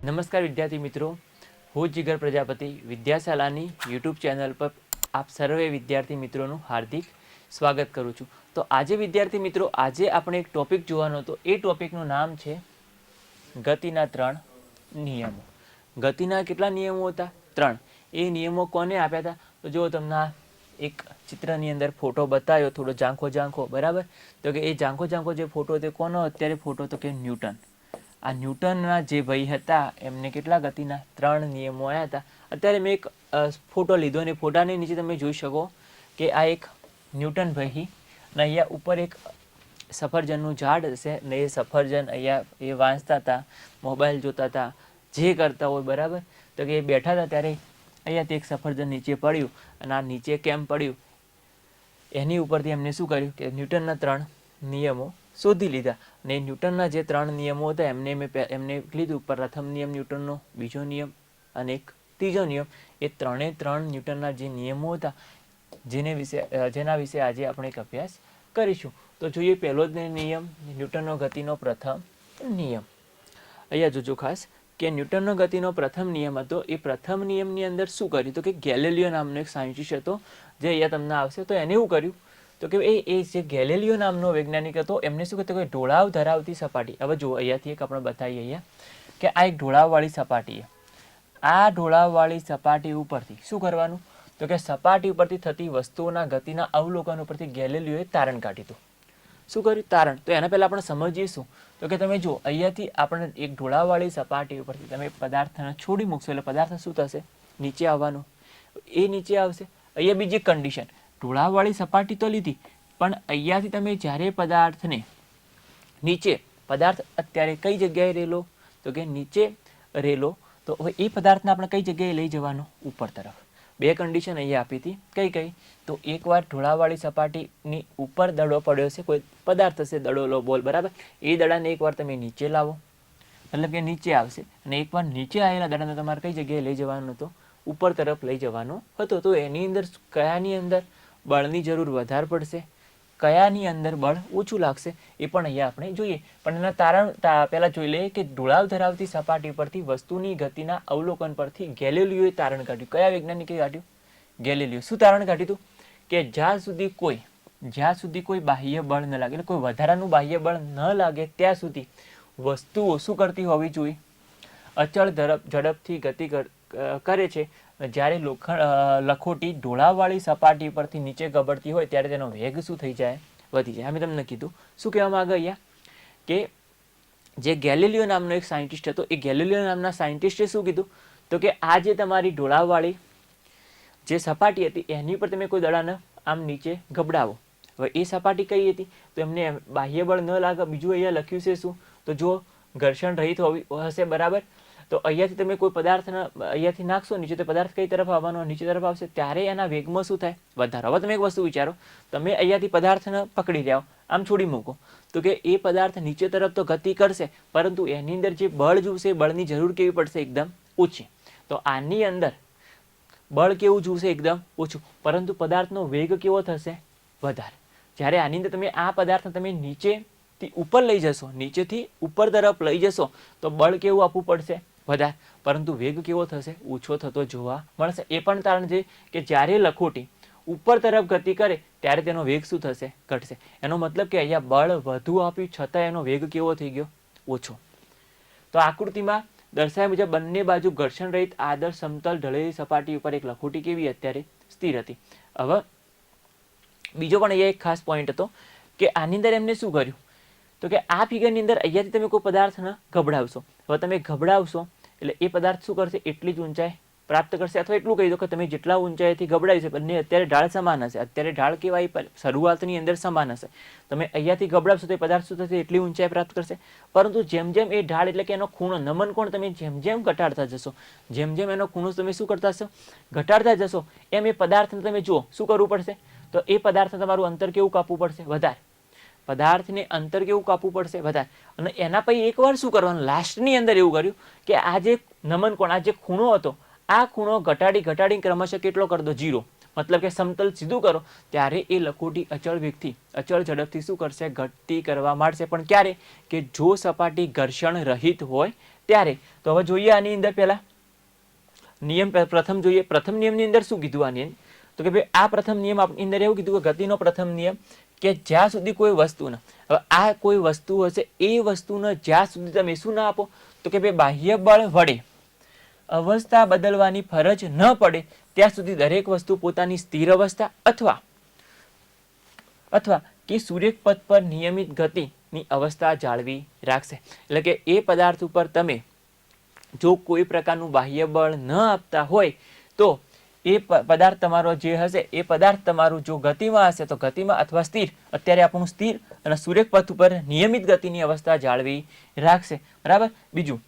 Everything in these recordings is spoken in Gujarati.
નમસ્કાર વિદ્યાર્થી મિત્રો, હું જીગર પ્રજાપતિ વિદ્યાશાલાની યુટ્યુબ ચેનલ પર આપ સર્વે વિદ્યાર્થી મિત્રોનું હાર્દિક સ્વાગત કરું છું. તો આજે વિદ્યાર્થી મિત્રો, આજે આપણે એક ટોપિક જોવાનો હતો. એ ટોપિકનું નામ છે ગતિના 3 નિયમો. ગતિના કેટલા નિયમો હતા? 3. એ નિયમો કોને આપ્યા હતા? તો જો તમને એક ચિત્રની અંદર ફોટો બતાવ્યો, થોડો ઝાંખો, બરાબર. તો કે એ ઝાંખો જે ફોટો તે કોનો અત્યારે ફોટો? તો કે ન્યૂટન. આ ન્યૂટનના જે ભાઈ હતા એમને કેટલા ગતિના 3 નિયમો આવ્યા હતા. અત્યારે મેં એક ફોટો લીધો અને ફોટાની નીચે તમે જોઈ શકો કે આ એક ન્યૂટન ભાઈ અને અહીંયા ઉપર એક સફરજનનું ઝાડ હશે ને એ સફરજન અહીંયા એ વાંચતા હતા, મોબાઈલ જોતા હતા, જે કરતા હોય, બરાબર. તો કે એ બેઠા હતા ત્યારે અહીંયાથી એક સફરજન નીચે પડ્યું અને આ નીચે કેમ પડ્યું એની ઉપરથી એમને શું કર્યું કે ન્યૂટનના 3 નિયમો શોધી લીધા. અને ન્યૂટનના જે 3 નિયમો હતા એમને લીધું. પ્રથમ નિયમ ન્યૂટનનો, બીજો નિયમ અને એક ત્રીજો નિયમ. એ 3 ન્યૂટનના જે નિયમો હતા જેના વિશે આજે આપણે એક અભ્યાસ કરીશું. તો જોઈએ પહેલો જ નિયમ, ન્યૂટનનો ગતિનો પ્રથમ નિયમ. અહીંયા જોજો ખાસ કે ન્યૂટનનો ગતિનો પ્રથમ નિયમ હતો. એ પ્રથમ નિયમની અંદર શું કર્યું? તો કે ગેલિલિયો નામનો એક સાયન્ટિસ્ટ હતો, જે અહીંયા તમને આવશે. તો એને એવું કર્યું તો કે એ જે ગેલિલિયો નામનો વૈજ્ઞાનિક હતો એમને શું કહેતો કે ઢોળાવ ધરાવતી સપાટી. હવે જુઓ અહીંયાથી એક આપણે બતાવીએ અહીંયા કે આ એક ઢોળાવવાળી સપાટી. આ ઢોળાવવાળી સપાટી ઉપરથી શું કરવાનું? તો કે સપાટી ઉપરથી થતી વસ્તુઓના ગતિના અવલોકન ઉપરથી ગેલિલિયોએ તારણ કાઢ્યું હતું. શું કર્યું? તારણ. તો એના પહેલાં આપણે સમજીએ શું? તો કે તમે જુઓ અહીંયાથી આપણે એક ઢોળાવવાળી સપાટી ઉપરથી તમે પદાર્થને છોડી મૂકશો એટલે પદાર્થ શું થશે? નીચે આવવાનું. એ નીચે આવશે. અહીંયા બીજી કન્ડિશન, ઢોળાવવાળી સપાટી તો લીધી, પણ અહીંયાથી તમે જ્યારે પદાર્થને નીચે, પદાર્થ અત્યારે કઈ જગ્યાએ રહેલો? તો કે નીચે રહેલો. તો હવે એ પદાર્થને આપણે કઈ જગ્યાએ લઈ જવાનો? ઉપર તરફ. બે કન્ડિશન અહીંયા આપી હતી. કઈ? તો એકવાર ઢોળાવવાળી સપાટીની ઉપર દડો પડ્યો છે, કોઈ પદાર્થ હશે, દડો લો, બોલ, બરાબર. એ દડાને એકવાર તમે નીચે લાવો, મતલબ કે નીચે આવશે. અને એકવાર નીચે આવેલા દડાને તમારે કઈ જગ્યાએ લઈ જવાનો હતો? ઉપર તરફ લઈ જવાનો હતો. તો એની અંદર કયાની અંદર બળની જરૂર વધારે પડશે, કયાની અંદર બળ ઓછું લાગશે, એ પણ અહીંયા આપણે જોઈએ. પણ એના તારણ પહેલાં જોઈ લઈએ કે ઢોળાવ ધરાવતી સપાટી પરથી વસ્તુની ગતિના અવલોકન પરથી ગેલિલિયોએ તારણ કાઢ્યું. કયા વૈજ્ઞાનિકે કાઢ્યું? ગેલિલિયો. શું તારણ કાઢ્યું હતું? કે જ્યાં સુધી કોઈ બાહ્ય બળ ન લાગે, એટલે કોઈ વધારાનું બાહ્ય બળ ન લાગે ત્યાં સુધી વસ્તુઓ શું કરતી હોવી જોઈએ? અચળ ઝડપથી ગતિ કરે છે. જ્યારે લખોટી ઢોળાવવાળી સપાટી પરથી નીચે ગબડતી હોય ત્યારે તેનો વેગ શું થઈ જાય? વધી જાય. મેં તમને કીધું. શું કહેવામાં આગળ અહીંયા કે જે ગેલિલિયો નામનો એક સાયન્ટિસ્ટ હતો, એ ગેલિલિયો નામના સાયન્ટિસ્ટે શું કીધું? તો કે આ જે તમારી ઢોળાવવાળી જે સપાટી હતી એની પર તમે કોઈ દડાને આમ નીચે ગબડાવો. હવે એ સપાટી કઈ હતી? તો એમને બાહ્ય બળ ન લાગે. બીજું અહીંયા લખ્યું છે શું? તો જો ઘર્ષણ રહિત હશે, બરાબર. તો અહીંયાથી તમે કોઈ પદાર્થને અહીંયાથી નાખશો નીચે, તો પદાર્થ કઈ તરફ આવવાનો? નીચે તરફ આવશે. ત્યારે એના વેગમાં શું થાય? વધારો. હવે તમે એક વસ્તુ વિચારો, તમે અહીંયાથી પદાર્થને પકડી રહ્યા, આમ છોડી મૂકો, તો કે એ પદાર્થ નીચે તરફ તો ગતિ કરશે, પરંતુ એની અંદર જે બળ જોશે, બળની જરૂર કેવી પડશે? એકદમ ઓછી. તો આની અંદર બળ કેવું જોશે? એકદમ ઓછું. પરંતુ પદાર્થનો વેગ કેવો થશે? વધારે. જ્યારે આની અંદર તમે આ પદાર્થને તમે નીચેથી ઉપર લઈ જશો, નીચેથી ઉપર તરફ લઈ જશો, તો બળ કેવું આપવું પડશે? વધારે. પરંતુ વેગ કેવો થશે? ઓછો થતો જોવા મળશે. એ પણ તારણ છે કે જ્યારે લખોટી ઉપર તરફ ગતિ કરે ત્યારે તેનો વેગ શું થશે? ઘટશે. એનો મતલબ કે અહીંયા બળ વધુ આપ્યું છતાં એનો વેગ કેવો થઈ ગયો? ઓછો. તો આકૃતિમાં દર્શાવ્યા મુજબ બંને બાજુ ઘર્ષણ રહિત આદર્શ સમતલ ઢળેલી સપાટી ઉપર એક લખોટી કેવી અત્યારે સ્થિર હતી. હવે બીજો પણ અહીંયા એક ખાસ પોઈન્ટ હતો કે આની અંદર એમને શું કર્યું? તો કે આ ફિગરની અંદર અહીંયાથી તમે કોઈ પદાર્થને ગબડાવશો. હવે તમે ગબડાવશો એટલે એ પદાર્થ શું કરશે? એટલી જ ઊંચાઈ પ્રાપ્ત કરશે. અથવા એટલું કહી દો કે તમે જેટલા ઊંચાઈથી ગબડાવી છે બંને અત્યારે ઢાળ સમાન હશે. અત્યારે ઢાળ કેવાય? શરૂઆતની અંદર સમાન હશે. તમે અહીંયાથી ગબડાવશો તો એ પદાર્થ શું થશે? એટલી ઊંચાઈ પ્રાપ્ત કરશે. પરંતુ જેમ જેમ એ ઢાળ એટલે કે એનો ખૂણો, નમન કોણ તમે જેમ ઘટાડતા જશો, જેમ એનો ખૂણો તમે શું કરતા જશો? ઘટાડતા જશો, એમ એ પદાર્થને તમે જુઓ શું કરવું પડશે? તો એ પદાર્થને તમારું અંતર કેવું કાપવું પડશે? વધારે. પદાર્થને અંતર કેવું કાપવું પડશે? વધારે. અને એના પછી એકવાર શું કરવાનું? લાસ્ટની અંદર એવું કર્યું કે આ જે નમન કોણ, આ જે ખૂણો હતો, આ ખૂણો ઘટાડી ક્રમશઃ કેટલો કરી દો? 0. મતલબ કે સમતલ સીધું કરો ત્યારે એ લખોટી અચળ વેગથી, અચળ ઝડપથી શું કરશે? ગતિ કરવા માંડશે. પણ ક્યારે? કે જો સપાટી ઘર્ષણ રહિત હોય ત્યારે તો હવે જોઈએ આની અંદર પહેલા નિયમ પ્રથમ જોઈએ. પ્રથમ નિયમની અંદર શું કીધું આની અંદર? તો કે ભાઈ આ પ્રથમ નિયમ આપણી અંદર એવું કીધું કે ગતિનો પ્રથમ નિયમ કે જ્યાં સુધી કોઈ વસ્તુને, હવે આ કોઈ વસ્તુ હશે એ વસ્તુને જ્યાં સુધી તમે શું ના આપો તો કે ભાઈ બાહ્ય બળ વડે અવસ્થા બદલવાની ફરજ ન પડે ત્યાં સુધી દરેક વસ્તુ પોતાની સ્થિર અવસ્થા અથવા કે સૂર્યપથ પર નિયમિત ગતિની અવસ્થા જાળવી રાખશે. એટલે કે એ પદાર્થ ઉપર તમે જો કોઈ પ્રકારનું બાહ્ય બળ ન આપતા હોય તો એ પદાર્થ તમારો જે હશે એ પદાર્થ તમારું જો ગતિમાં હશે તો ગતિમાં અથવા સ્થિર, અત્યારે આપણું સ્થિર અને સૂર્યપથ ઉપર નિયમિત ગતિની અવસ્થા જાળવી રાખશે. બરાબર. બીજું,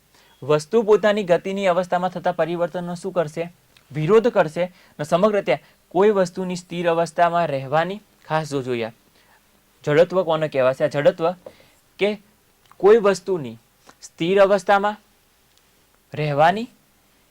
વસ્તુ પોતાની ગતિની અવસ્થામાં થતા પરિવર્તનનો શું કરશે? વિરોધ કરશે. અને સમગ્ર ત્યાં કોઈ વસ્તુની સ્થિર અવસ્થામાં રહેવાની ખાસ જો જોઈએ. જડત્વ કોને કહેવાશે? આ જડત્વ કે કોઈ વસ્તુની સ્થિર અવસ્થામાં રહેવાની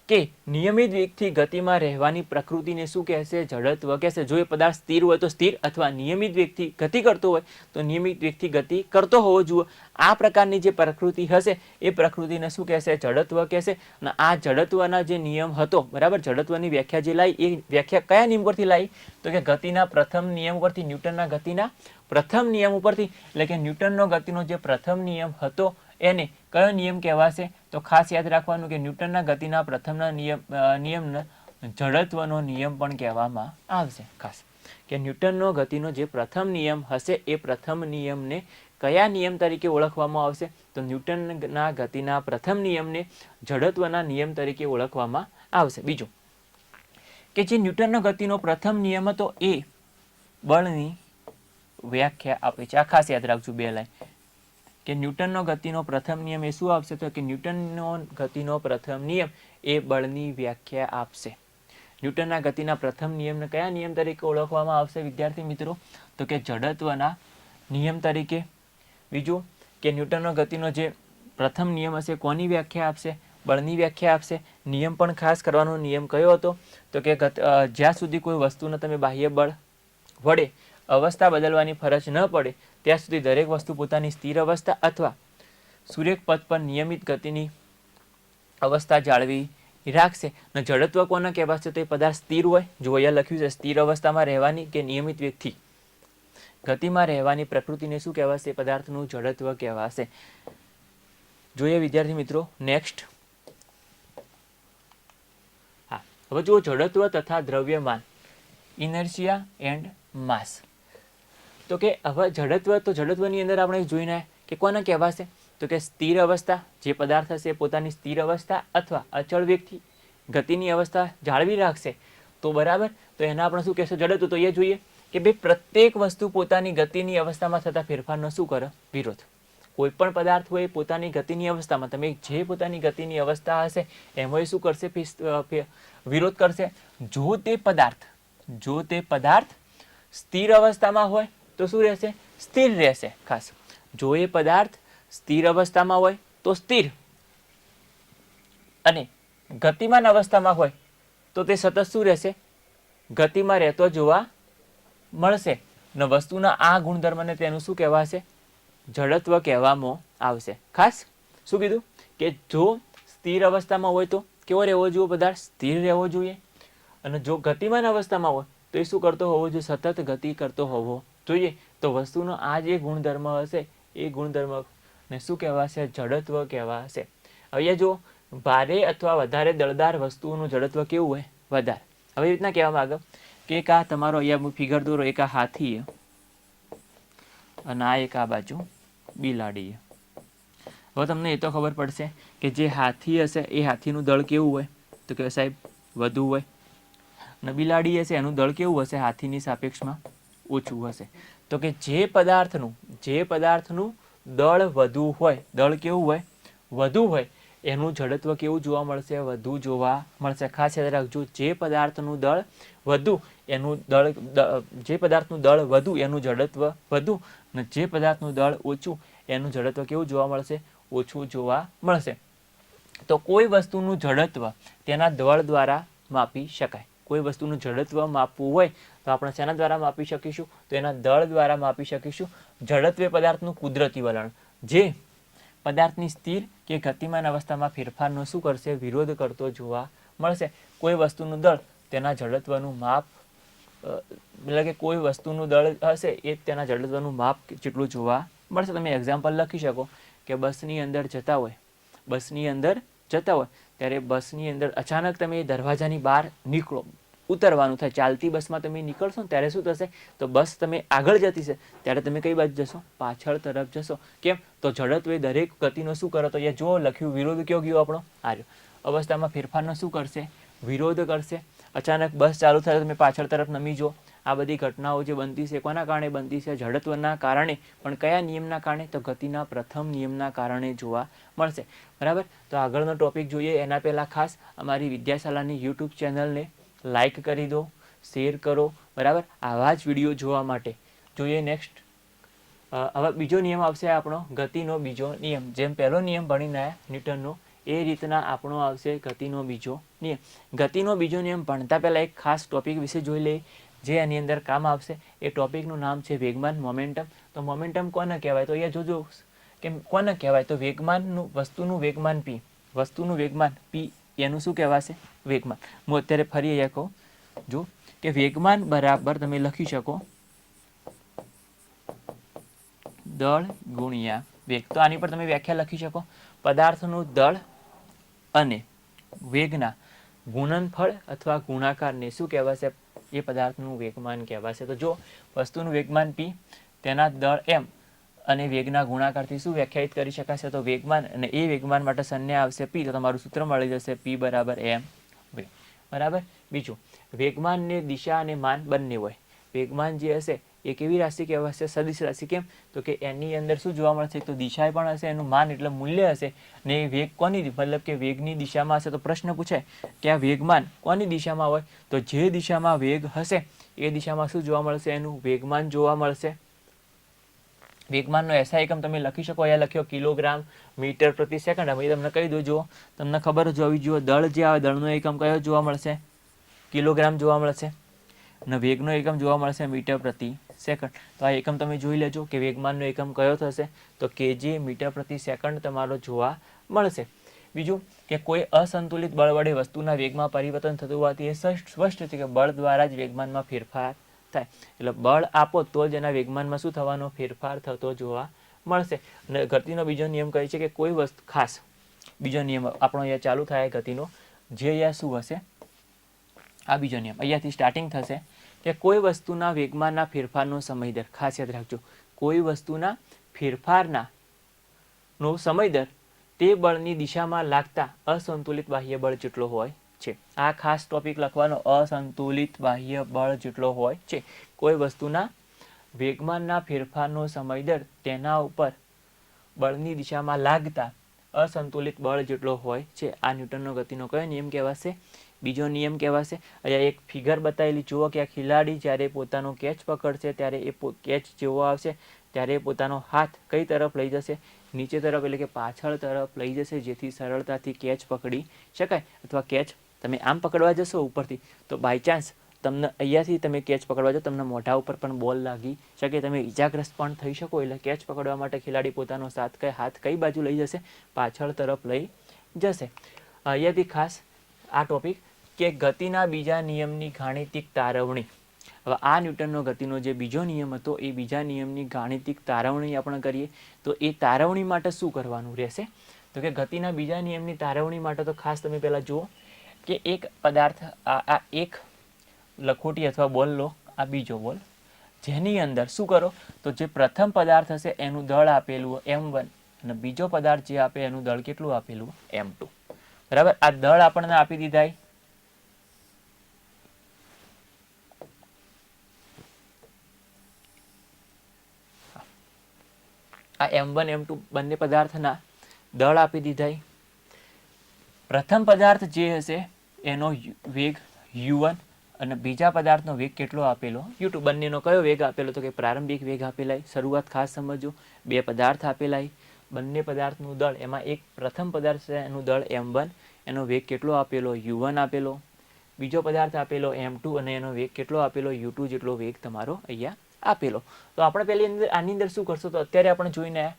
કે નિયમિત વેગથી ગતિમાં રહેવાની પ્રકૃતિને શું કહેશે? જડત્વ કહેશે. જો એ પદાર્થ સ્થિર હોય તો સ્થિર અથવા નિયમિત વેગથી ગતિ કરતો હોય તો નિયમિત વેગથી ગતિ કરતો હોવો જોઈએ. આ પ્રકારની જે પ્રકૃતિ હશે એ પ્રકૃતિને શું કહેશે? જડત્વ કહેશે. અને આ જડત્વના જે નિયમ હતો, બરાબર, જડત્વની વ્યાખ્યા જે લાવી એ વ્યાખ્યા કયા નિયમ પરથી લાવી? તો કે ગતિના પ્રથમ નિયમ પરથી, ન્યૂટનના ગતિના પ્રથમ નિયમ ઉપરથી. એટલે કે ન્યૂટનનો ગતિનો જે પ્રથમ નિયમ હતો એને કયો નિયમ કહેવાશે? તો ખાસ યાદ રાખવાનું કે ન્યૂટનના ગતિના પ્રથમના નિયમને જડત્વનો નિયમ પણ કહેવામાં આવશે. ખાસ કે ન્યૂટનનો ગતિનો જે પ્રથમ નિયમ હશે એ પ્રથમ નિયમને કયા નિયમ તરીકે ઓળખવામાં આવશે? તો ન્યૂટનના ગતિના પ્રથમ નિયમને જડત્વના નિયમ તરીકે ઓળખવામાં આવશે. બીજું કે જે ન્યૂટનનો ગતિનો પ્રથમ નિયમ હતો એ બળની વ્યાખ્યા આપે છે. આ ખાસ યાદ રાખજો, બે લાઈન કે ન્યૂટનનો ગતિનો પ્રથમ નિયમ એ શું આપશે? તો કે ન્યૂટનનો ગતિનો પ્રથમ નિયમ એ બળની વ્યાખ્યા આપશે. ન્યૂટનના ગતિના પ્રથમ નિયમને કયા નિયમ તરીકે ઓળખવામાં આવશે વિદ્યાર્થી મિત્રો? તો કે જડત્વના નિયમ તરીકે. બીજું કે ન્યૂટનનો ગતિનો જે પ્રથમ નિયમ હશે કોની વ્યાખ્યા આપશે? બળની વ્યાખ્યા આપશે. નિયમ પણ ખાસ કરવાનો નિયમ કયો હતો? તો કે જ્યાં સુધી કોઈ વસ્તુને તમે બાહ્ય બળ વડે અવસ્થા બદલવાની ફરજ ન પડે ત્યાં સુધી દરેક વસ્તુ પોતાની સ્થિર અવસ્થા અથવા સૂર્યપથ પર નિયમિત ગતિની અવસ્થા જાળવી રાખશે. અને જડત્વ કોને કહેવાશે? તો એ પદાર્થ સ્થિર હોય. જો અહીંયા લખ્યું છે સ્થિર અવસ્થામાં રહેવાની કે નિયમિત વેગથી ગતિમાં રહેવાની પ્રકૃતિને શું કહેવાશે? પદાર્થનું જડત્વ કહેવાશે. જોઈએ વિદ્યાર્થી મિત્રો નેક્સ્ટ. હા, હવે જુઓ જડત્વ તથા દ્રવ્યમાન, ઇનર્શિયા એન્ડ માસ. તો કે હવે જડત્વ, તો જડત્વની અંદર આપણે જોઈને કે કોને કહેવાશે? તો કે સ્થિર અવસ્થા, જે પદાર્થ હશે પોતાની સ્થિર અવસ્થા અથવા અચળ વેગથી ગતિની અવસ્થા જાળવી રાખશે. તો બરાબર, તો એના આપણે શું કહેશે? જડત્વ. તો એ જોઈએ કે ભાઈ પ્રત્યેક વસ્તુ પોતાની ગતિની અવસ્થામાં થતા ફેરફારનો શું કરે? વિરોધ. કોઈ પણ પદાર્થ હોય પોતાની ગતિની અવસ્થામાં, તમે જે પોતાની ગતિની અવસ્થા હશે એમાં શું કરશે? વિરોધ કરશે. જો તે પદાર્થ સ્થિર અવસ્થામાં હોય તો શું રહેશે? સ્થિર રહેશે. ખાસ જો એ પદાર્થ સ્થિર અવસ્થામાં હોય તો સ્થિર, અને ગતિમાન અવસ્થામાં હોય તો તે સતત શું રહેશે? ગતિમાં રહેતો જોવા મળશે. ને વસ્તુના આ ગુણધર્મને તેનું શું કહેવાશે? જડત્વ કહેવામાં આવશે. ખાસ શું કીધું? કે જો સ્થિર અવસ્થામાં હોય તો કેવો રહેવો જોઈએ? પદાર્થ સ્થિર રહેવો જોઈએ. અને જો ગતિમાન અવસ્થામાં હોય તો એ શું કરતો હોવો જોઈએ? સતત ગતિ કરતો હોવો જોઈએ. તો વસ્તુનો આ જે ગુણધર્મ હશે એ ગુણધર્મને શું કહેવાશે? જડત્વ કહેવાશે. અહીંયા જો ભારે અથવા વધારે દળદાર વસ્તુઓનું જડત્વ કેવું હોય? વધારે. હવે એ રીતના કહેવામાં આગળ કે એક આ તમારો અહીંયા ફિગર દોરો, એક આ હાથી અને આ એક આ બાજુ બિલાડી. હવે તમને એ તો ખબર પડશે કે જે હાથી હશે એ હાથીનું દળ કેવું હોય? તો કે સાહેબ વધુ હોય. અને બિલાડી હશે એનું દળ કેવું હશે? હાથીની સાપેક્ષમાં ઓછું હશે. તો કે જે પદાર્થનું દળ વધુ હોય, દળ કેવું હોય? વધુ હોય, એનું જડત્વ કેવું જોવા મળશે? વધુ જોવા મળશે. ખાસ યાદ રાખજો, જે પદાર્થનું દળ વધુ એનું જડત્વ વધુ, અને જે પદાર્થનું દળ ઓછું એનું જડત્વ કેવું જોવા મળશે? ઓછું જોવા મળશે. તો કોઈ વસ્તુનું જડત્વ તેના દળ દ્વારા માપી શકાય. કોઈ વસ્તુનું જડત્વ માપવું હોય તો આપણે શેના દ્વારા માપી શકીશું? તો એના દળ દ્વારા માપી શકીશું. જડત્વ પદાર્થનું કુદરતી વલણ, જે પદાર્થની સ્થિર કે ગતિમાન અવસ્થામાં ફેરફારનો શું કરશે? વિરોધ કરતો જોવા મળશે. કોઈ વસ્તુનું દળ તેના જડત્વનું માપ એટલે કે કોઈ વસ્તુનું દળ હશે એ તેના જડત્વનું માપ જેટલું જોવા મળશે. તમે એક્ઝામ્પલ લખી શકો કે બસની અંદર જતા હોય ત્યારે બસની અંદર અચાનક તમે દરવાજાની બહાર નીકળો, ઉતરવાનું થાય, ચાલતી બસમાં તમે નીકળશો ને ત્યારે શું થશે? તો બસ તમે આગળ જતી છે ત્યારે તમે કઈ બાજુ જશો? પાછળ તરફ જશો. કેમ? તો જડત્વ દરેક ગતિનો શું કરો? તો અહીંયા જો લખ્યું વિરોધ કયો ગયો આપણો? આર્યો. અવસ્થામાં ફેરફારનો શું કરશે? વિરોધ કરશે. અચાનક બસ ચાલુ થાય તમે પાછળ તરફ નમી જો. આ બધી ઘટનાઓ જે બનતી છે કોના કારણે બનતી છે? જડત્વના કારણે. પણ કયા નિયમના કારણે? તો ગતિના પ્રથમ નિયમના કારણે જોવા મળશે. બરાબર. તો આગળનો ટોપિક જોઈએ એના પહેલાં ખાસ અમારી વિદ્યાશાલાની યુટ્યુબ ચેનલને લાઈક કરી દો, શેર કરો. બરાબર. આવા જ વિડીયો જોવા માટે જોઈએ નેક્સ્ટ. હવે બીજો નિયમ આવશે આપણો ગતિનો બીજો નિયમ. જેમ પહેલો નિયમ ભણીને આવ્યા ન્યૂટનનો એ રીતના આપણો આવશે ગતિનો બીજો નિયમ. ગતિનો બીજો નિયમ ભણતા પહેલાં એક ખાસ ટોપિક વિશે જોઈ લઈએ જે એની અંદર કામ આવશે. એ ટોપિકનું નામ છે વેગમાન, મોમેન્ટમ. તો મોમેન્ટમ કોને કહેવાય? તો અહીંયા જોજો કે કોને કહેવાય? તો વેગમાનનું, વસ્તુનું વેગમાન પી, વસ્તુનું વેગમાન પી એનું શું કહેવાશે? વેગમાન. હું અત્યારે ફરી અહીંયા કહું જો કે વેગમાન બરાબર તમે લખી શકો દળ ગુણ્યા વેગ. તો આની પર તમે વ્યાખ્યા લખી શકો પદાર્થનું દળ અને વેગના ગુણનફળ અથવા ગુણાકારને શું કહેવાશે? એ પદાર્થનું વેગમાન કહેવાશે. તો જો વસ્તુનું વેગમાન પી, તેના દળ એમ અને વેગના ગુણાકારથી શું વ્યાખ્યાયિત કરી શકાશે? તો વેગમાન, અને એ વેગમાન માટે સંજ્ઞા આવશે પી. તો તમારું સૂત્ર મળી જશે પી બરાબર એમ વે. બરાબર. બીજું, વેગમાનને દિશા અને માન બંને હોય. વેગમાન જે હશે એ કેવી રાશિ કહેવાશે? સદિશ રાશિ. કેમ? તો કે એની અંદર શું જોવા મળશે? તો દિશા પણ હશે, એનું માન એટલે મૂલ્ય હશે, ને વેગ કોની, મતલબ કે વેગની દિશામાં હશે. તો પ્રશ્ન પૂછાય કે આ વેગમાન કોની દિશામાં હોય? તો જે દિશામાં વેગ હશે એ દિશામાં શું જોવા મળશે? એનું વેગમાન જોવા મળશે. વેગમાનનો એસઆઈ એકમ તમે લખી શકો. અહીંયા લખ્યો કિલોગ્રામ મીટર પ્રતિ સેકન્ડ. હવે તમને કહી દો, જો તમને ખબર જ હોવી જોઈએ દળ જે આવે દળનો એકમ કયો જોવા મળશે? કિલોગ્રામ જોવા મળશે. અને વેગનો એકમ જોવા મળશે મીટર પ્રતિ સેકન્ડ. તો આ એકમ તમે જોઈ લેજો કે વેગમાનનો એકમ કયો થશે? તો કેજી મીટર પ્રતિ સેકન્ડ તમારો જોવા મળશે. બીજું કે કોઈ અસંતુલિત બળ વડે વસ્તુના વેગમાં પરિવર્તન થતું હોવાથી એ સ્પષ્ટ છે કે બળ દ્વારા જ વેગમાનમાં ફેરફાર થાય. એટલે બળ આપો તો જ એના વેગમાનમાં શું થવાનો? ફેરફાર થતો જોવા મળશે. અને ગતિનો બીજો નિયમ કહે છે કે કોઈ વસ્તુ, ખાસ બીજો નિયમ આપણો અહીંયા ચાલુ થાય ગતિનો, જે અહીંયા શું હશે? આ બીજો નિયમ અહીંયાથી સ્ટાર્ટિંગ થશે કે કોઈ વસ્તુના વેગમાનના ફેરફારનો સમય દર. ખાસ યાદ રાખજો, કોઈ વસ્તુના ફેરફારના નો સમય દર તે બળની દિશામાં લાગતા અસંતુલિત બાહ્ય બળ જેટલો હોય છે. આ ખાસ ટોપિક લખવાનો, અસંતુલિત બાહ્ય બળ જેટલો હોય છે. કોઈ વસ્તુના વેગમાનના ફેરફારનો સમય દર તેના ઉપર બળની દિશામાં લાગતા અસંતુલિત બળ જેટલો હોય છે. આ ન્યૂટનનો ગતિનો કયો નિયમ કહેવાશે? બીજો નિયમ કહેવાશે. અહીંયા એક ફિગર બતાવેલી જુઓ કે આ ખેલાડી જ્યારે પોતાનો કેચ પકડશે ત્યારે એ કેચ જેવો આવશે ત્યારે પોતાનો હાથ કઈ તરફ લઈ જશે? નીચે તરફ, એટલે કે પાછળ તરફ લઈ જશે, જેથી સરળતાથી કેચ પકડી શકાય. અથવા કેચ તમે આમ પકડવા જશો ઉપરથી તો બાય ચાન્સ તમને અહીંયાથી તમે કેચ પકડવા જાઓ, તમને મોઢા ઉપર પણ બોલ લાગી શકે, તમે ઇજાગ્રસ્ત પણ થઈ શકો. એટલે કેચ પકડવા માટે ખેલાડી પોતાનો હાથ કઈ બાજુ લઈ જશે? પાછળ તરફ લઈ જશે. અહીંયાથી ખાસ આ ટોપિક કે ગતિના બીજા નિયમની ગાણિતિક તારવણી. હવે આ ન્યૂટનનો ગતિનો જે બીજો નિયમ હતો એ બીજા નિયમની ગાણિતિક તારવણી આપણે કરીએ તો એ તારવણી માટે શું કરવાનું રહેશે? તો કે ગતિના બીજા નિયમની તારવણી માટે તો ખાસ તમે પહેલાં જુઓ કે એક પદાર્થ, આ એક લખોટી અથવા બોલ લો, આ બીજો બોલ, જેની અંદર શું કરો? તો જે પ્રથમ પદાર્થ હશે એનું દળ આપેલું m1 અને બીજો પદાર્થ જે આપે એનું દળ કેટલું આપેલું? m2. બરાબર. આ દળ આપણને આપી દીધા. આ m1 m2 બંને પદાર્થના દળ આપી દીધા. પ્રથમ પદાર્થ જે હશે એનો વેગ u1 અને બીજા પદાર્થનો વેગ કેટલો આપેલો? u2. બંનેનો કયો વેગ આપેલો? તો કે પ્રારંભિક વેગ આપેલા. શરૂઆત ખાસ સમજો, બે પદાર્થ આપેલા, બંને પદાર્થનું દળ, એમાં એક પ્રથમ પદાર્થ છે એનું દળ m1, એનો વેગ કેટલો આપેલો? u1 આપેલો. બીજો પદાર્થ આપેલો m2 અને એનો વેગ કેટલો આપેલો? u2 જેટલો વેગ તમારો અહીંયા આપેલો. તો આપણે પહેલી આની અંદર શું કરશું? તો અત્યારે આપણે જોઈને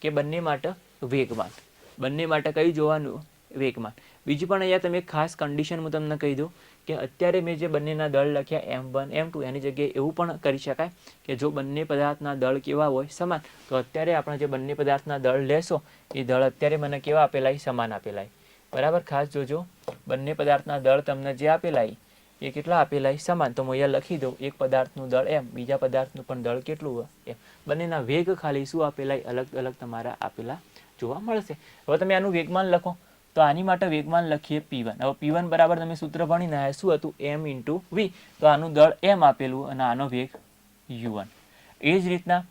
કે બંને માટે વેગમાન. બંને માટે કયું જોવાનું? વેગમાન. બીજું પણ અહીંયા તમે ખાસ કન્ડિશન હું તમને કહી દઉં કે અત્યારે મેં જે બંનેના દળ લખ્યા M1 M2 એની જગ્યાએ એવું પણ કરી શકાય કે જો બંને પદાર્થના દળ કેવા હોય? સમાન. તો અત્યારે આપણે જે બંને પદાર્થના દળ લેશો એ દળ અત્યારે મને કેવા આપેલા? સમાન આપેલા. બરાબર, ખાસ જોજો. બંને પદાર્થના દળ તમને જે આપેલા એ કેટલા આપેલા? સમાન. તો હું અહીંયા લખી દઉં, એક પદાર્થનું દળ M, બીજા પદાર્થનું પણ દળ કેટલું હોય? M. બંનેના વેગ ખાલી શું આપેલા? અલગ અલગ તમારા આપેલા જોવા મળશે. હવે તમે આનું વેગમાન લખો. તો આની માટે વેગમાન લખીએ P1. હવે P1 બરાબર તમે સૂત્ર ભણીને આવ્યા શું હતું? M × V. તો આનું દળ M આપેલું અને આનો વેગ U1. એ જ રીતના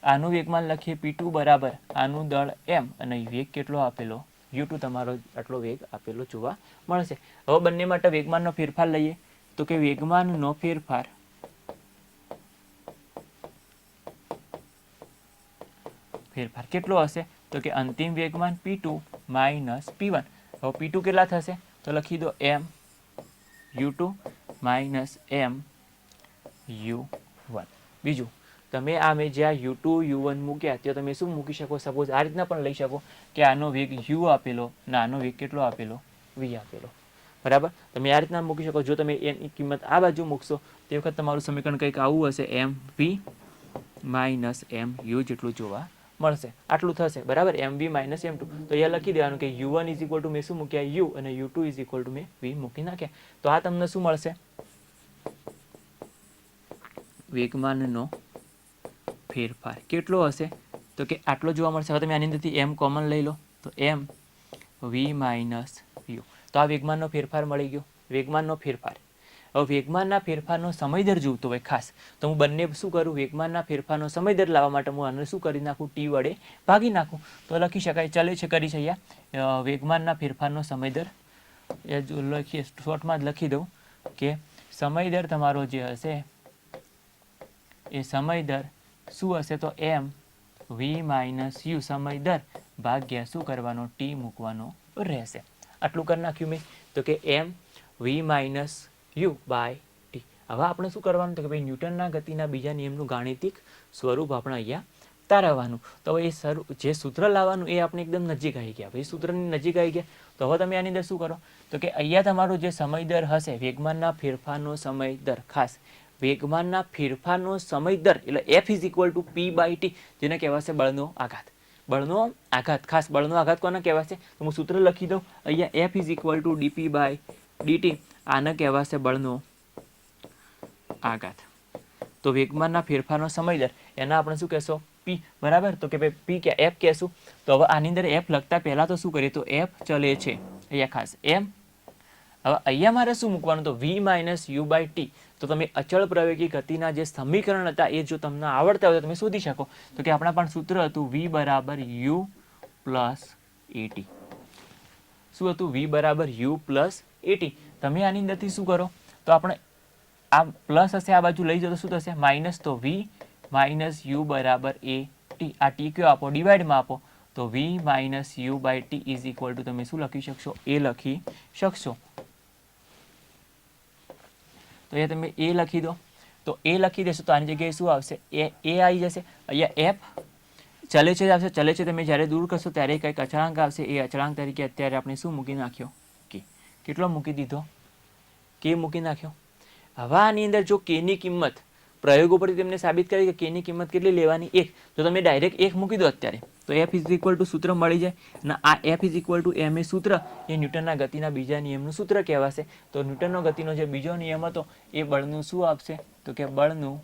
આનું વેગમાન લખીએ P2 બરાબર આનું દળ M અને વેગ કેટલો આપેલો? U2. તમારો આટલો વેગ આપેલો જોવા મળશે. હવે બંને માટે વેગમાનનો ફેરફાર લઈએ તો કે વેગમાનનો ફેરફાર કેટલો હશે? તો કે અંતિમ વેગમાન P2 માઇનસ P1. હવે P2 કેટલા થશે? તો લખી દો M U2 minus M U1. બીજું તમે આ મેં જ્યાં U2 U1 મૂક્યા ત્યાં તમે શું મૂકી શકો? સપોઝ આ રીતના પણ લઈ શકો કે આનો વેગ U આપેલો અને આનો વેગ કેટલો આપેલો? V આપેલો. બરાબર, તમે આ રીતના મૂકી શકો. જો તમે એની કિંમત આ બાજુ મૂકશો તે વખત તમારું સમીકરણ કંઈક આવું હશે, MV માઇનસ MU જેટલું જોવા મળશે. આટલું થશે. બરાબર, MV માઇનસ M2. તો અહીંયા લખી દેવાનું કે U1 ઇઝ ઇક્વલ ટુ મેં શું મૂક્યા? U અને U2 ઇઝ ઇક્વલ ટુ મેં V મૂકી નાખ્યા. તો આ તમને શું મળશે? વેગમાનનો ફેરફાર કેટલો હશે? તો કે આટલો જોવા મળશે. હવે તમે આની અંદરથી M કોમન લઈ લો તો M V માઇનસ U. તો આ વેગમાનનો ફેરફાર મળી ગયો. વેગમાનનો ફેરફાર. હવે વેગમાનના ફેરફારનો સમય દર જોતો હોય ખાસ તો હું બંને શું કરું? વેગમાનના ફેરફારનો સમય દર લાવવા માટે હું આને શું કરી નાખું? T વડે ભાગી નાખું. તો લખી શકાય. ચાલે છે, કરી છે અહીંયા વેગમાનના ફેરફારનો સમય દર એ જો લખીએ શોર્ટમાં જ લખી દઉં કે સમય દર તમારો જે હશે એ સમય દર શું હશે? તો M V માઇનસ U સમય દર ભાગ્યા શું કરવાનો? T મૂકવાનો રહેશે. આટલું કરી નાખ્યું મેં. તો કે M V minus U by T. હવે આપણે શું કરવાનું? તો કે ભાઈ ન્યૂટનના ગતિના બીજા નિયમનું ગાણિતિક સ્વરૂપ આપણે અહીંયા તારવવાનું. તો હવે એ જે સૂત્ર લાવવાનું એ આપણે એકદમ નજીક આવી ગયા. ભાઈ સૂત્રની નજીક આવી ગયા. તો હવે તમે આની અંદર શું કરો? તો કે અહીંયા તમારો જે સમય દર હશે વેગમાનના ફેરફારનો સમય દર, ખાસ વેગમાનના ફેરફારનો સમય દર એટલે F is equal to P by T, જેને કહેવાશે બળનો આઘાત. બળનો આઘાત, ખાસ બળનો આઘાત કોને કહેવાશે? તો હું સૂત્ર લખી દઉં અહીંયા. F is equal to dP by dt. આને કહેવાશે બળનો આઘાત. તો વેગમાનના ફેરફારનો સમય દર એના આપણે શું કહેશો? P. બરાબર, તો કે ભાઈ P કે F કહેશું. તો હવે આની અંદર F લખતા પહેલા તો શું કરીએ? તો F ચલે છે અહીંયા ખાસ M. હવે અહીંયા મારે શું મૂકવાનું? તો V minus U by T. તો તમે અચળ પ્રવેગી ગતિના જે સમીકરણ હતા એ જો તમને આવડતા હોય તો તમે શોધી શકો. તો કે આપણા પણ સૂત્ર હતું V બરાબર U પ્લસ AT. શું હતું? V બરાબર U પ્લસ AT. તમે આની અંદરથી શું કરો? તો આપણે આ પ્લસ હશે આ બાજુ લઈ જાઓ તો શું થશે? માઇનસ. તો V માઇનસ U બરાબર AT. આ T કયો આપો? ડિવાઈડમાં આપો. તો V minus U by T is equal to તમે શું લખી શકશો? A લખી શકશો. તો અહીંયા તમે A લખી દો. તો A લખી દેશો તો આની જગ્યાએ શું આવશે? A આવી જશે. અહીંયા F ચલે છે આવશે. ચલે છે તમે જ્યારે દૂર કરશો ત્યારે કંઈક અચળાંક આવશે. એ અચળાંક તરીકે અત્યારે આપણે શું મૂકી નાખ્યો? K. કેટલો મૂકી દીધો? K મૂકી નાખ્યો. હવે આની અંદર જો K ની કિંમત પ્રયોગો પરથી તેમને સાબિત કરી કે K ની કિંમત કેટલી લેવાની? 1. તો તમે ડાયરેક્ટ 1 મૂકી દો અત્યારે તો F ઇઝ ઇક્વલ ટુ સૂત્ર મળી જાય. અને આ F is equal two M એ સૂત્ર એ ન્યૂટનના ગતિના બીજા નિયમનું સૂત્ર કહેવાશે. તો ન્યૂટનનો ગતિનો જે બીજો નિયમ હતો એ બળનું શું આપશે? તો કે બળનું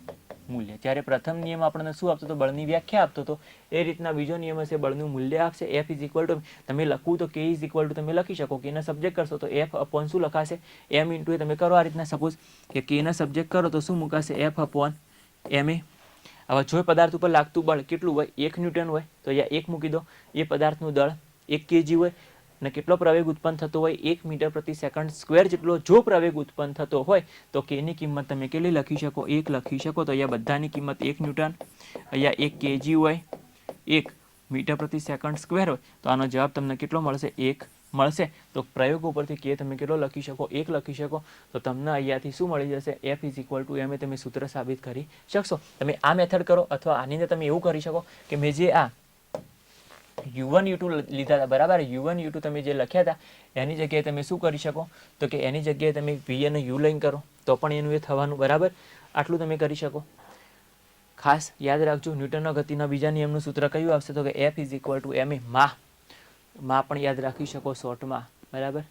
મૂલ્ય. જ્યારે પ્રથમ નિયમ આપણને શું આપતો હતો? બળની વ્યાખ્યા આપતો હતો. એ રીતના બીજો નિયમ હશે બળનું મૂલ્ય આપશે. F ઇઝ ઇક્વલ ટુ તમે લખવું તો K ઇઝ ઇક્વલ ટુ તમે લખી શકો. K ના સબ્જેક્ટ કરશો તો F અપોન શું લખાશે? M ઇન્ટુ એ તમે કરો આ રીતના. સપોઝ કે K ના સબ્જેક્ટ કરો તો શું મુકાશે? F upon MA. હવે જો પદાર્થ ઉપર લાગતું બળ કેટલું હોય? 1 ન્યૂટન હોય તો અહીંયા 1 મૂકી દો. એ પદાર્થનું દળ 1 kg હોય અને કેટલો પ્રવેગ ઉત્પન્ન થતો હોય? 1 મીટર પ્રતિ સેકન્ડ સ્ક્વેર જેટલો જો પ્રવેગ ઉત્પન્ન થતો હોય તો K ની કિંમત તમે કેટલી લખી શકો? 1 લખી શકો. તો અહીંયા બધાની કિંમત 1 ન્યૂટન, અહીંયા 1 kg હોય, 1 મીટર પ્રતિ સેકન્ડ સ્ક્વેર હોય તો આનો જવાબ તમને કેટલો મળશે? 1 મળશે. તો પ્રયોગો પરથી K તમે કેટલો લખી શકો? 1 લખી શકો. તો તમને અહીંયાથી શું મળી જશે? F is equal two M એ તમે સૂત્ર સાબિત કરી શકશો. તમે આ મેથડ કરો અથવા આની અંદર તમે એવું કરી શકો કે મેં જે આ u1 u2 લીધા હતા, બરાબર. u1 u2 તમે જે લખ્યા હતા એની જગ્યાએ તમે શું કરી શકો, તો કે એની જગ્યાએ તમે v અને u લઈને કરો તો પણ એનું એ થવાનું, બરાબર. આટલું તમે કરી શકો. ખાસ યાદ રાખજો, ન્યૂટનના ગતિના બીજા નિયમનું સૂત્ર કયું આવશે, તો કે F = ma. માં પણ યાદ રાખી શકો શોર્ટમાં, બરાબર.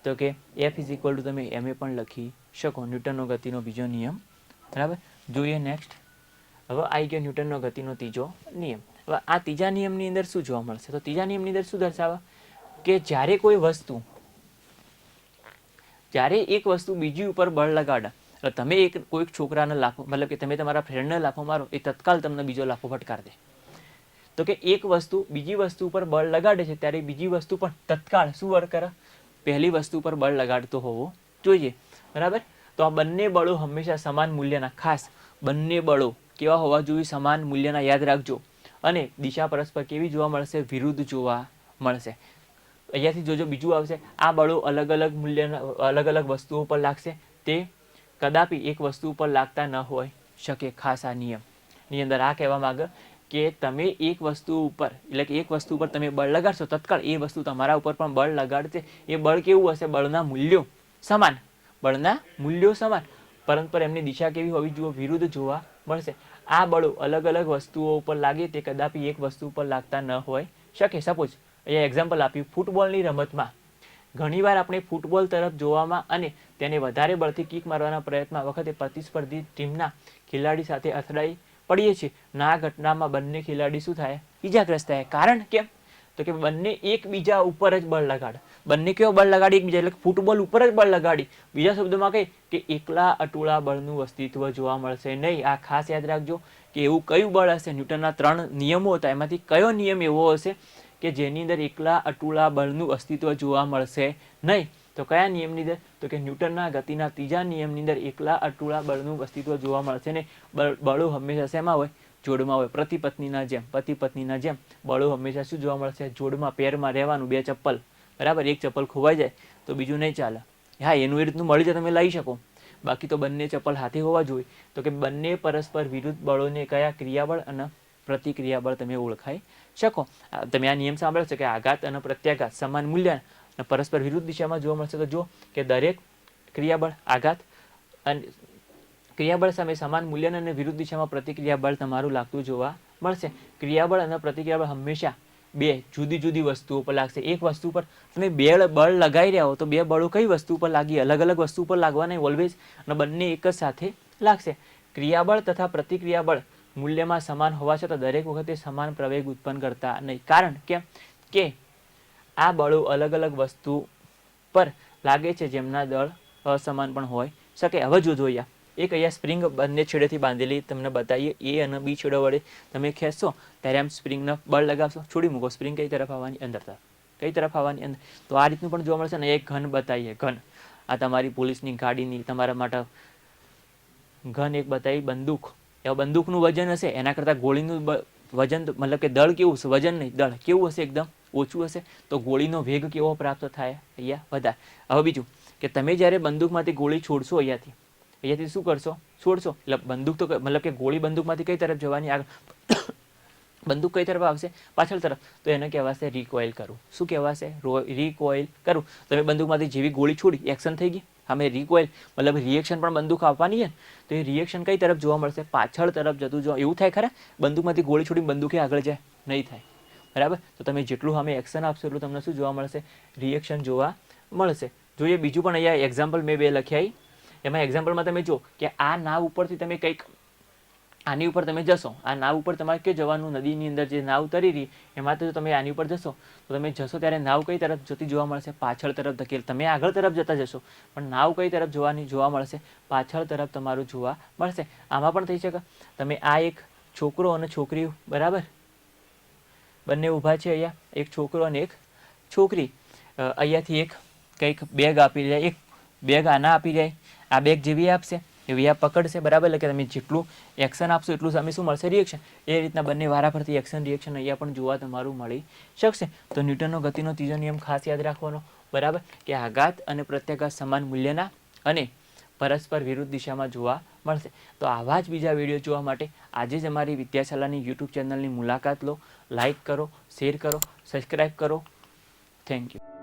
તો કે F = તમે ma પણ લખી શકો, ન્યૂટનનો ગતિનો બીજો નિયમ, બરાબર. જોઈએ નેક્સ્ટ. હવે આવી ગયો ન્યૂટનનો ગતિનો ત્રીજો નિયમ. હવે આ ત્રીજા નિયમની અંદર શું જોવા મળશે, તો ત્રીજા નિયમની અંદર શું દર્શાવે કે જ્યારે એક વસ્તુ બીજી ઉપર બળ લગાડે, એટલે તમે કોઈક છોકરાને લાફો, મતલબ કે તમે તમારા ફ્રેન્ડને લાફો મારો, એ તત્કાલ તમને બીજો લાફો ફટકાર દે. તો કે એક વસ્તુ બીજી વસ્તુ પર બળ લગાડે છે ત્યારે બીજી વસ્તુ પણ તત્કાળ શું વર્ક કરે, પહેલી વસ્તુ પર બળ લગાડતો હોવો જોઈએ, બરાબર. તો આ બંને બળો હંમેશા સમાન મૂલ્યના, ખાસ બંને બળો કેવા હોવા જોઈએ, સમાન મૂલ્યના, યાદ રાખજો. અને દિશા પરસ્પર કેવી જોવા મળશે, વિરુદ્ધ જોવા મળશે. અહીંયાથી જોજો બીજું આવશે, આ બળો અલગ અલગ મૂલ્યના, અલગ અલગ વસ્તુઓ પર લાગશે, તે કદાપી એક વસ્તુ ઉપર લાગતા ન હોય શકે. ખાસ આ નિયમની અંદર આ કહેવા માંગે કે તમે એક વસ્તુ ઉપર, એટલે કે એક વસ્તુ ઉપર તમે બળ લગાડશો તત્કાળ એ વસ્તુ તમારા ઉપર પણ બળ લગાડશે. એ બળ કેવું હશે, બળના મૂલ્યો સમાન, પરંતુ એમની દિશા કેવી હોવી જોઈએ, વિરુદ્ધ જોવા મળશે. આ બળો અલગ અલગ વસ્તુઓ ઉપર લાગે તે કદાપી એક વસ્તુ ઉપર લાગતા ન હોય શકે. સપોઝ અહીંયા એક્ઝામ્પલ આપ્યું, ફૂટબોલની રમતમાં ઘણીવાર આપણે ફૂટબોલ તરફ જોવામાં અને તેને વધારે બળથી કિક મારવાના પ્રયત્ન વખતે પ્રતિસ્પર્ધી ટીમના ખેલાડી સાથે અથડાઈ પડીએ છીએ. આ ઘટનામાં બંને ખેલાડી શું થાય, ઈજાગ્રસ્ત થાય. કારણ કેમ, તો કે બંને એકબીજા ઉપર જ બળ લગાડે. બંને કેવો બળ લગાડી, એકબીજા, એટલે ફૂટબોલ ઉપર જ બળ લગાડી. બીજા શબ્દોમાં કહે કે એકલા અટુળા બળનું અસ્તિત્વ જોવા મળશે નહીં. આ ખાસ યાદ રાખજો કે એવું કયું બળ હશે, ન્યૂટનના 3 નિયમો હતા એમાંથી કયો નિયમ એવો હશે કે જેની અંદર એકલા અટુળા બળનું અસ્તિત્વ જોવા મળશે નહીં. તો કયા નિયમની અંદર, તો કે ન્યૂટનના ગતિના ત્રીજા નિયમની અંદર એકલા અટુળા બળનું અસ્તિત્વ જોવા મળશે ને. બળો હંમેશા શેમાં હોય, જોડમાં હોય. પતિ પત્નીના જેમ બળો હંમેશા શું જોવા મળશે, જોડમાં, પેરમાં રહેવાનું. 2 ચપ્પલ, બરાબર, એક ચપ્પલ ખોવાઈ જાય તો બીજું નહીં ચાલે. હા, એનું એ રીતનું મળી જાય તમે લઈ શકો, બાકી તો બંને ચપ્પલ હાથે હોવા જોઈએ. તો કે બંને પરસ્પર વિરુદ્ધ બળોને કયા, ક્રિયાબળ અને પ્રતિક્રિયાબળ તમે ઓળખાઈ શકો. તમે આ નિયમ સાંભળ્યો છે કે આઘાત અને પ્રત્યાઘાત સમાન મૂલ્ય અને પરસ્પર વિરુદ્ધ દિશામાં જોવા મળશે. તો જો કે દરેક ક્રિયાબળ, આઘાત અને ક્રિયાબળ સામે સમાન મૂલ્ય અને વિરુદ્ધ દિશામાં પ્રતિક્રિયાબળ તમારું લાગતું જોવા મળશે. ક્રિયાબળ અને પ્રતિક્રિયાબળ હંમેશા 2 જુદી જુદી વસ્તુઓ પર લાગશે. એક વસ્તુ પર તમે 2 બળ લગાવી રહ્યા હો તો 2 બળો કઈ વસ્તુ પર લાગી, અલગ અલગ વસ્તુ પર લાગવા નહીં ઓલવેઝ, અને બંને એક જ સાથે લાગશે. ક્રિયાબળ તથા પ્રતિક્રિયાબળ મૂલ્યમાં સમાન હોવા છતાં દરેક વખતે સમાન પ્રવેગ ઉત્પન્ન કરતા નહીં. કારણ કે આ બળો અલગ અલગ વસ્તુ પર લાગે છે જેમના દળ અસમાન પણ હોય શકે. હવે જો જોઈએ, એક અહીંયા સ્પ્રિંગ બંને છેડેથી બાંધેલી તમને બતાવીએ, એ અને બી છેડો વડે તમે ખેંચશો ત્યારે આમ સ્પ્રિંગને બળ લગાવશો, છોડી મૂકો, સ્પ્રિંગ કઈ તરફ આવવાની, અંદર તરફ. કઈ તરફ આવવાની, અંદર. તો આ રીતનું પણ જોવા મળશે ને. એક ઘન બતાવીએ, ઘન, આ તમારી પોલીસની ગાડીની, તમારા માટે ઘન એક બતાવી, બંદૂક. એવા બંદૂકનું વજન હશે એના કરતાં ગોળીનું વજન, મતલબ કે દળ કેવું હશે, વજન નહીં, દળ કેવું હશે, એકદમ ઓછું હશે. તો ગોળીનો વેગ કેવો પ્રાપ્ત થાય, અહીંયા વધારે. હવે બીજું કે તમે જ્યારે બંદૂકમાંથી ગોળી છોડશો, અહીંયાથી શું કરશો, છોડશો, એટલે બંદૂક તો, મતલબ કે ગોળી બંદૂકમાંથી કઈ તરફ જવાની, આગળ બંદૂક કઈ તરફ આવશે, પાછળ તરફ. તો એને કહેવાશે રિકોઇલ કરવું. શું કહેવાશે, રિકોઇલ કરવું. તમે બંદૂકમાંથી જેવી ગોળી છોડી, એક્શન થઈ ગઈ, અમે રિકોઇલ, મતલબ રિએક્શન પણ બંદૂક આપવાની છે, તો એ રિએક્શન કઈ તરફ જોવા મળશે, પાછળ તરફ જતું જોવા. એવું થાય ખરા, બંદૂકમાંથી ગોળી છોડી બંદૂકે આગળ જાય, નહીં થાય, બરાબર. તો તમે જેટલું અમે એક્શન આપશો એટલું તમને શું જોવા મળશે, રિએક્શન જોવા મળશે. જોઈએ બીજું પણ અહીંયા એક્ઝામ્પલ મેં 2 લખ્યા. એમાં એક્ઝામ્પલમાં તમે જો કે આ નાવ ઉપરથી તમે કંઈક આની ઉપર તમે જશો, આ નાવ ઉપર તમારે કે જવાનું, નદીની અંદર જે નાવ તરી રહી એમાં તો તમે આની ઉપર જશો, તો તમે જશો ત્યારે નાવ કઈ તરફ જતી જોવા મળશે, પાછળ તરફ ધકેલ. તમે આગળ તરફ જતા જશો પણ નાવ કઈ તરફ જોવા મળશે, પાછળ તરફ તમારું જોવા મળશે. આમાં પણ થઈ શકે, તમે આ એક છોકરો અને છોકરી, બરાબર, બંને ઊભા છે અહીંયા, એક છોકરો અને એક છોકરી. અહીંયાથી એક કંઈક બેગ આપી જાય, એક બેગ આના આપી જાય, આ બેગ જેવી આપશે એવી આ પકડશે, બરાબર. એટલે કે તમે જેટલું એક્શન આપશો એટલું સામે શું મળશે, રિએક્શન. એ રીતના બંને વારાફરતી એક્શન રિએક્શન અહીંયા પણ જોવા તમારું મળી શકશે. તો ન્યૂટનનો ગતિનો ત્રીજો નિયમ ખાસ યાદ રાખવાનો, બરાબર, કે આઘાત અને પ્રત્યાઘાત સમાન મૂલ્યના અને પરસ્પર વિરુદ્ધ દિશામાં જોવા મળશે. તો આવા જ બીજા વિડીયો જોવા માટે આજે જ અમારી વિદ્યાશાલાની યુટ્યુબ ચેનલની મુલાકાત લો. લાઇક કરો, શેર કરો, સબસ્ક્રાઈબ કરો. Thank you.